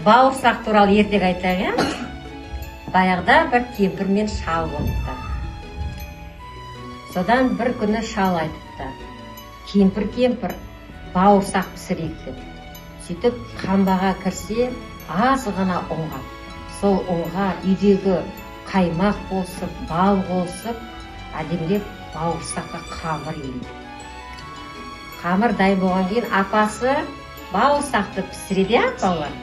Бауырсақ туралы ертек айтайын. Баяғыда бір кемпір мен шал болыпты. Содан бір күні шал айтыпты: кемпір бауырсақ пісірейік деп. Сөйтіп қамбаға кірсе, аз ғана ұнға. Сол ұнға үйдегі қаймақ болсып, бал болсып, әдемілеп бауырсаққа қамыр елейді. Қамыр дайын болған кейін апасы бауырсақты пісіреді, балалар.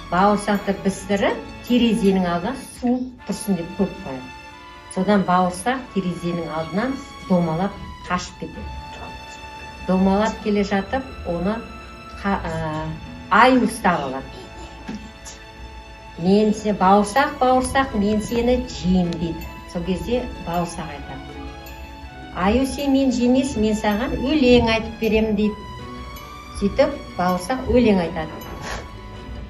Бауырсақты пісіріп, терезенің алдына суып тұрсын деп көп қояды. Содан бауырсақ терезенің алдынан домалап қашып кетеді. Домалап келе жатып, оны аю ұстап алады. Мен сені бауырсақ, мен сені жеймін дейді. Сол кезде бауырсақ айтады: аю, сен мен жемес, мен саған өлең айтып беремін дейді. Сөйтіп бауырсақ өлең айтады: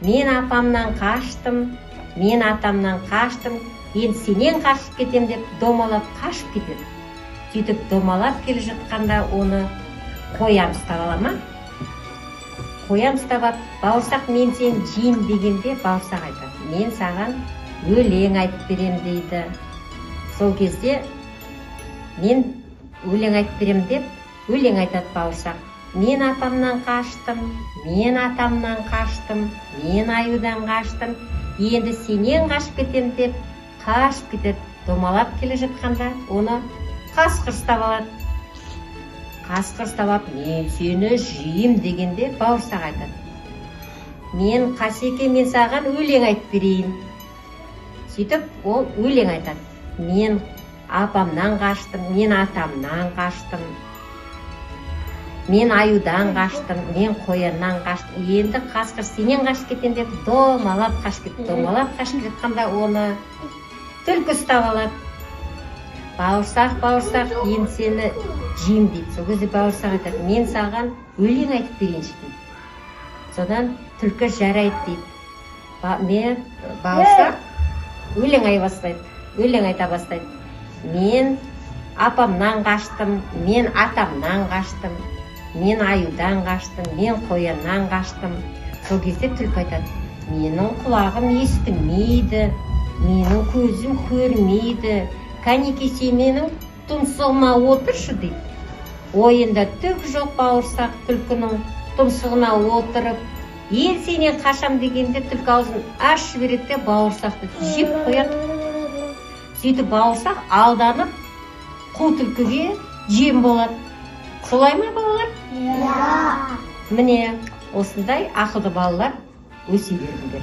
мен апамнан қаштым, мен атамнан қаштым, енді сенен қашып кетем деп домалап қашып кетеді. Сөйтіп домалап келе жатқанда оны қоян ұстап ала ма? Қоян ұстап алып, бауырсақ, мен сені жеймін дегенде бауырсақ айтады: мен саған өлең айтып беремін дейді. Сол кезде мен өлең айтып беремін деп өлең айтады бауырсақ: мен апамнан қаштым, мен атамнан қаштым, мен аюдан қаштым, енді сенен қашып кетем деп қашып кетеді. Домалап келе жатқанда оны қасқыр ұстап алады. Қасқыр ұстап алып, мен сені жеймін дегенде бауырсақ айтады: мен Қасеке, мен саған өлең айтып берейін. Сөйтіп ол өлең айтады: мен апамнан қаштым, мен атамнан қаштым, мен аюдан қаштым, мен қояннан қаштым, енді қасқыр сенен қашып кетем деп домалап қашып кетті. Домалап қашып жатқанда оны түлкі ұстап алады. Бауырсақ, енді сені жеймін дейді. Сол кезде бауырсақ айтады: мен саған өлең айтып берейінші дейді. Содан түлкі жарайды дейді. Бауырсақ өлең айта бастайды: мен апамнан қаштым, мен атамнан қаштым, мен аюдан қаштым, мен қояннан қаштым. Сол кезде түлкі айтады: менің құлағым естімейді, менің көзім көрмейді, кәнеке сен менің тұмсығыма отыршы дейді. Ойында түк жоқ бауырсақ түлкінің тұмсығына отырып, ел сенен қашам дегенде түлкі аузын ашып береді де бауырсақты жеп қояды. Сөйтіп бауырсақ алданып қу түлкіге жем болады. Солай ма, балалар? Иә. Міне осындай ақылды балалар өсе беріңдер.